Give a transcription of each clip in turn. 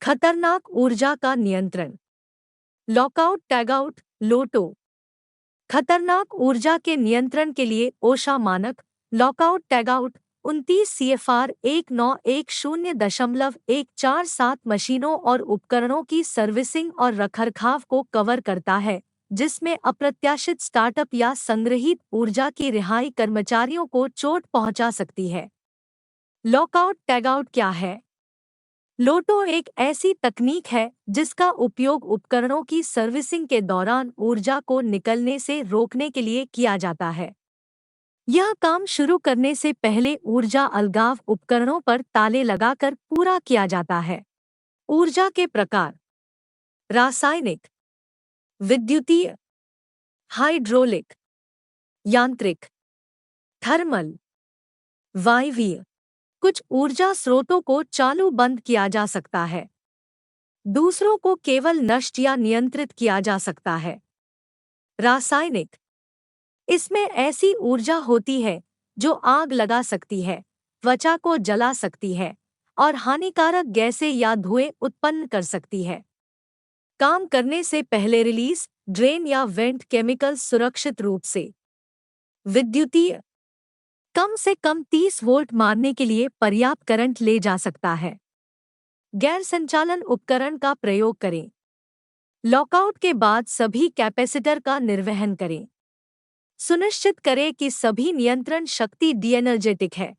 खतरनाक ऊर्जा का नियंत्रण। लॉकआउट टैगआउट लोटो। खतरनाक ऊर्जा के नियंत्रण के लिए ओशा मानक लॉकआउट टैगआउट 29 CFR 1910.147 मशीनों और उपकरणों की सर्विसिंग और रखरखाव को कवर करता है, जिसमें अप्रत्याशित स्टार्टअप या संग्रहीत ऊर्जा की रिहाई कर्मचारियों को चोट पहुंचा सकती है। लॉकआउट टैगआउट क्या है? लोटो एक ऐसी तकनीक है जिसका उपयोग उपकरणों की सर्विसिंग के दौरान ऊर्जा को निकलने से रोकने के लिए किया जाता है। यह काम शुरू करने से पहले ऊर्जा अलगाव उपकरणों पर ताले लगाकर पूरा किया जाता है। ऊर्जा के प्रकार: रासायनिक, विद्युतीय, हाइड्रोलिक, यांत्रिक, थर्मल, वायवीय। कुछ ऊर्जा स्रोतों को चालू बंद किया जा सकता है, दूसरों को केवल नष्ट या नियंत्रित किया जा सकता है। रासायनिक: इसमें ऐसी ऊर्जा होती है जो आग लगा सकती है, त्वचा को जला सकती है और हानिकारक गैसें या धुएं उत्पन्न कर सकती है। काम करने से पहले रिलीज, ड्रेन या वेंट केमिकल सुरक्षित रूप से। विद्युतीय: कम से कम 30 वोल्ट मारने के लिए पर्याप्त करंट ले जा सकता है। गैर संचालन उपकरण का प्रयोग करें। लॉकआउट के बाद सभी कैपेसिटर का निर्वहन करें। सुनिश्चित करें कि सभी नियंत्रण शक्ति डीएनर्जेटिक है।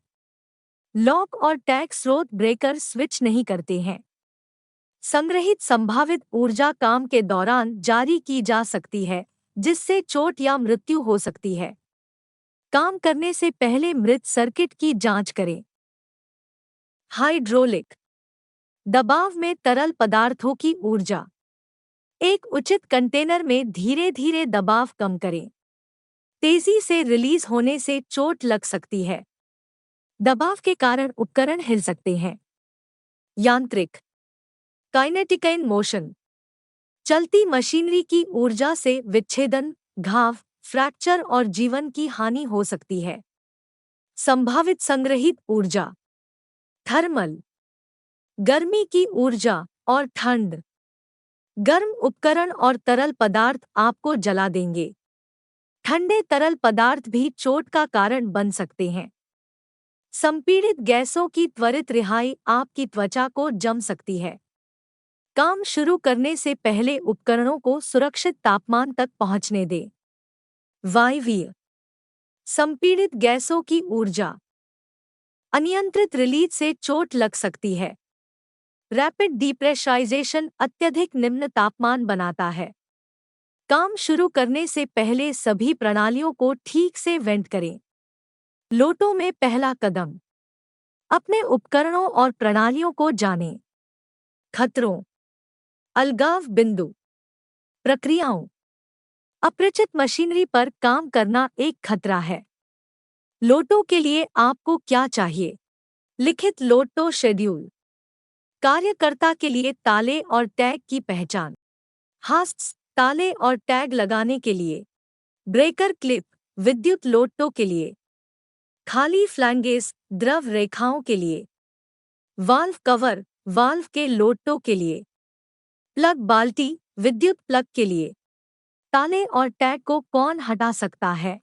लॉक और टैग स्रोत ब्रेकर स्विच नहीं करते हैं। संग्रहित संभावित ऊर्जा काम के दौरान जारी की जा सकती है, जिससे चोट या मृत्यु हो सकती है। काम करने से पहले मृत सर्किट की जांच करें। हाइड्रोलिक: दबाव में तरल पदार्थों की ऊर्जा। एक उचित कंटेनर में धीरे धीरे दबाव कम करें। तेजी से रिलीज होने से चोट लग सकती है। दबाव के कारण उपकरण हिल सकते हैं। यांत्रिक: काइनेटिक इन मोशन। चलती मशीनरी की ऊर्जा से विच्छेदन, घाव, फ्रैक्चर और जीवन की हानि हो सकती है। संभावित संग्रहित ऊर्जा। थर्मल: गर्मी की ऊर्जा और ठंड। गर्म उपकरण और तरल पदार्थ आपको जला देंगे। ठंडे तरल पदार्थ भी चोट का कारण बन सकते हैं। संपीड़ित गैसों की त्वरित रिहाई आपकी त्वचा को जम सकती है। काम शुरू करने से पहले उपकरणों को सुरक्षित तापमान तक पहुंचने दें। वायवीय: संपीड़ित गैसों की ऊर्जा। अनियंत्रित रिलीज से चोट लग सकती है। रैपिड डिप्रेशराइजेशन अत्यधिक निम्न तापमान बनाता है। काम शुरू करने से पहले सभी प्रणालियों को ठीक से वेंट करें। लोटो में पहला कदम: अपने उपकरणों और प्रणालियों को जानें। खतरों: अलगाव बिंदु, प्रक्रियाओं। अपरिचित मशीनरी पर काम करना एक खतरा है। लोटो के लिए आपको क्या चाहिए? लिखित लोटो शेड्यूल। कार्यकर्ता के लिए ताले और टैग की पहचान। हास्प्स: ताले और टैग लगाने के लिए। ब्रेकर क्लिप: विद्युत लोटो के लिए। खाली फ्लैंगेस: द्रव रेखाओं के लिए। वाल्व कवर: वाल्व के लोटो के लिए। प्लग बाल्टी: विद्युत प्लग के लिए। ताले और टैग को कौन हटा सकता है?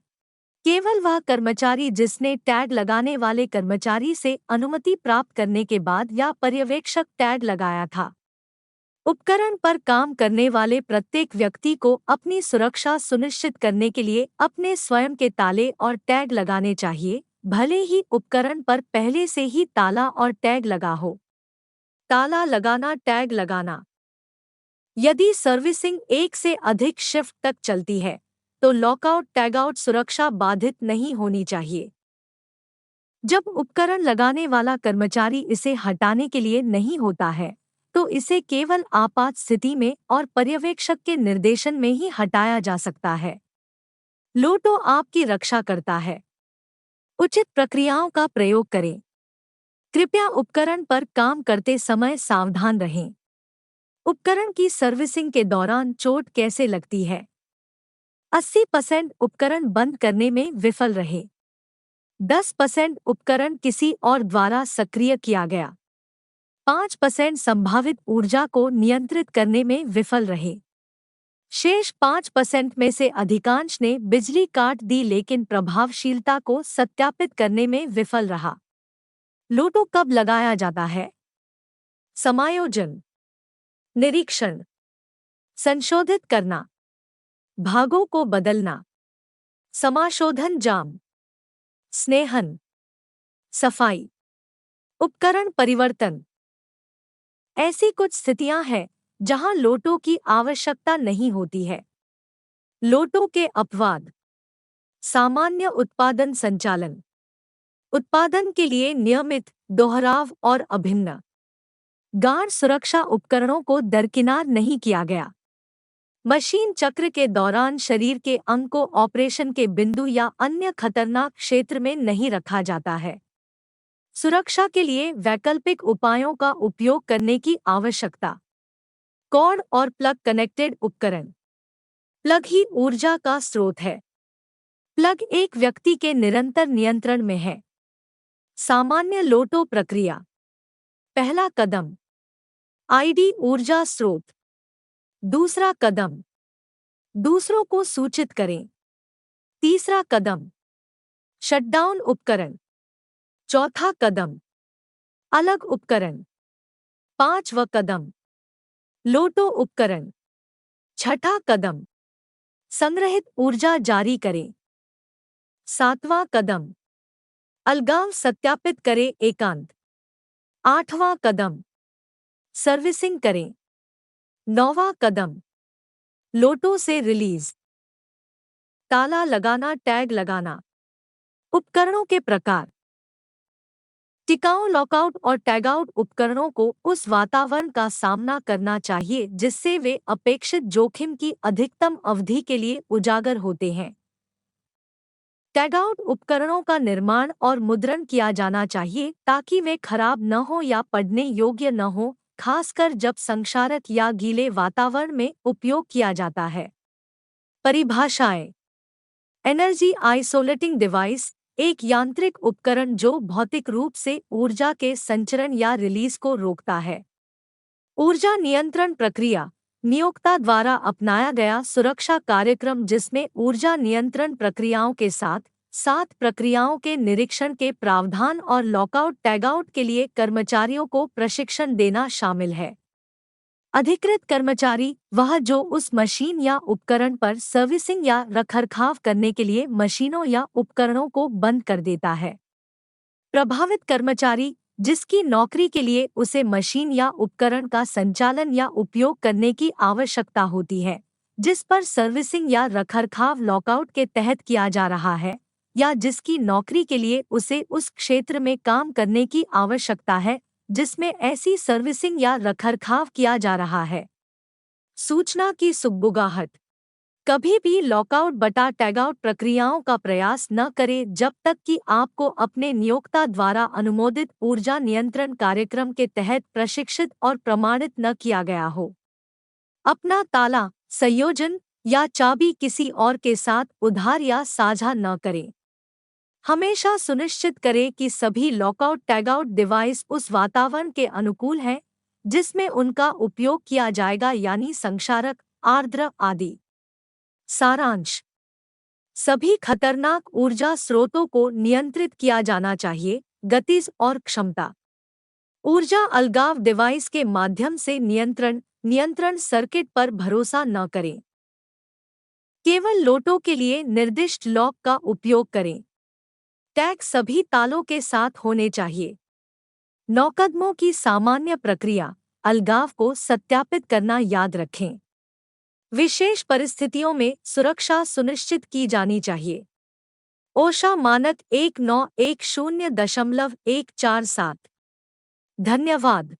केवल वह कर्मचारी जिसने टैग लगाने वाले कर्मचारी से अनुमति प्राप्त करने के बाद या पर्यवेक्षक टैग लगाया था। उपकरण पर काम करने वाले प्रत्येक व्यक्ति को अपनी सुरक्षा सुनिश्चित करने के लिए अपने स्वयं के ताले और टैग लगाने चाहिए, भले ही उपकरण पर पहले से ही ताला और टैग लगा हो। ताला लगाना, टैग लगाना। यदि सर्विसिंग एक से अधिक शिफ्ट तक चलती है, तो लॉकआउट टैगआउट सुरक्षा बाधित नहीं होनी चाहिए। जब उपकरण लगाने वाला कर्मचारी इसे हटाने के लिए नहीं होता है, तो इसे केवल आपात स्थिति में और पर्यवेक्षक के निर्देशन में ही हटाया जा सकता है। लोटो आपकी रक्षा करता है। उचित प्रक्रियाओं का प्रयोग करें। कृपया उपकरण पर काम करते समय सावधान रहें। उपकरण की सर्विसिंग के दौरान चोट कैसे लगती है? 80% उपकरण बंद करने में विफल रहे। 10% उपकरण किसी और द्वारा सक्रिय किया गया। 5% संभावित ऊर्जा को नियंत्रित करने में विफल रहे। शेष 5% में से अधिकांश ने बिजली काट दी, लेकिन प्रभावशीलता को सत्यापित करने में विफल रहा। लोटो कब लगाया जाता है? समायोजन, निरीक्षण, संशोधित करना, भागों को बदलना, समाशोधन, जाम, स्नेहन, सफाई, उपकरण परिवर्तन। ऐसी कुछ स्थितियां हैं जहां लोटो की आवश्यकता नहीं होती है। लोटो के अपवाद: सामान्य उत्पादन संचालन, उत्पादन के लिए नियमित, दोहराव और अभिन्न। गाढ़ सुरक्षा उपकरणों को दरकिनार नहीं किया गया। मशीन चक्र के दौरान शरीर के अंग को ऑपरेशन के बिंदु या अन्य खतरनाक क्षेत्र में नहीं रखा जाता है। सुरक्षा के लिए वैकल्पिक उपायों का उपयोग करने की आवश्यकता। कॉर्ड और प्लग कनेक्टेड उपकरण। प्लग ही ऊर्जा का स्रोत है। प्लग एक व्यक्ति के निरंतर नियंत्रण में है। सामान्य लोटो प्रक्रिया: पहला कदम, आईडी ऊर्जा स्रोत। दूसरा कदम, दूसरों को सूचित करें। तीसरा कदम, शटडाउन उपकरण। चौथा कदम, अलग उपकरण। पांचवा कदम, लोटो उपकरण। छठा कदम, संग्रहित ऊर्जा जारी करें। सातवां कदम, अलगाव सत्यापित करें, एकांत। आठवां कदम, सर्विसिंग करें। नौवां कदम, लोटो से रिलीज। ताला लगाना, टैग लगाना। उपकरणों के प्रकार: टिकाऊ लॉकआउट और टैगआउट उपकरणों को उस वातावरण का सामना करना चाहिए जिससे वे अपेक्षित जोखिम की अधिकतम अवधि के लिए उजागर होते हैं। टैगआउट उपकरणों का निर्माण और मुद्रण किया जाना चाहिए ताकि वे खराब न हो या पढ़ने योग्य न हो, खासकर जब संक्षारक या गीले वातावरण में उपयोग किया जाता है। परिभाषाएं: एनर्जी आइसोलेटिंग डिवाइस, एक यांत्रिक उपकरण जो भौतिक रूप से ऊर्जा के संचरण या रिलीज को रोकता है। ऊर्जा नियंत्रण प्रक्रिया, नियोक्ता द्वारा अपनाया गया सुरक्षा कार्यक्रम जिसमें ऊर्जा नियंत्रण प्रक्रियाओं के साथ साथ प्रक्रियाओं के निरीक्षण के प्रावधान और लॉकआउट टैगआउट के लिए कर्मचारियों को प्रशिक्षण देना शामिल है। अधिकृत कर्मचारी वह जो उस मशीन या उपकरण पर सर्विसिंग या रखरखाव करने के लिए मशीनों या उपकरणों को बंद कर देता है। प्रभावित कर्मचारी जिसकी नौकरी के लिए उसे मशीन या उपकरण का संचालन या उपयोग करने की आवश्यकता होती है, जिस पर सर्विसिंग या रखरखाव लॉकआउट के तहत किया जा रहा है, या जिसकी नौकरी के लिए उसे उस क्षेत्र में काम करने की आवश्यकता है जिसमें ऐसी सर्विसिंग या रखरखाव किया जा रहा है। सूचना की सुगबुगाहट: कभी भी लॉकआउट बटा टैगआउट प्रक्रियाओं का प्रयास न करें जब तक कि आपको अपने नियोक्ता द्वारा अनुमोदित ऊर्जा नियंत्रण कार्यक्रम के तहत प्रशिक्षित और प्रमाणित न किया गया हो। अपना ताला, संयोजन या चाबी किसी और के साथ उधार या साझा न करें। हमेशा सुनिश्चित करें कि सभी लॉकआउट टैगआउट डिवाइस उस वातावरण के अनुकूल हैं जिसमें उनका उपयोग किया जाएगा, यानी संक्षारक, आर्द्र आदि। सारांश: सभी खतरनाक ऊर्जा स्रोतों को नियंत्रित किया जाना चाहिए। गतिज और क्षमता: ऊर्जा अलगाव डिवाइस के माध्यम से नियंत्रण सर्किट पर भरोसा न करें। केवल लोटो के लिए निर्दिष्ट लॉक का उपयोग करें। टैग सभी तालों के साथ होने चाहिए। 9 कदमों की सामान्य प्रक्रिया: अलगाव को सत्यापित करना याद रखें। विशेष परिस्थितियों में सुरक्षा सुनिश्चित की जानी चाहिए। ओशा मानक 1910.147। धन्यवाद।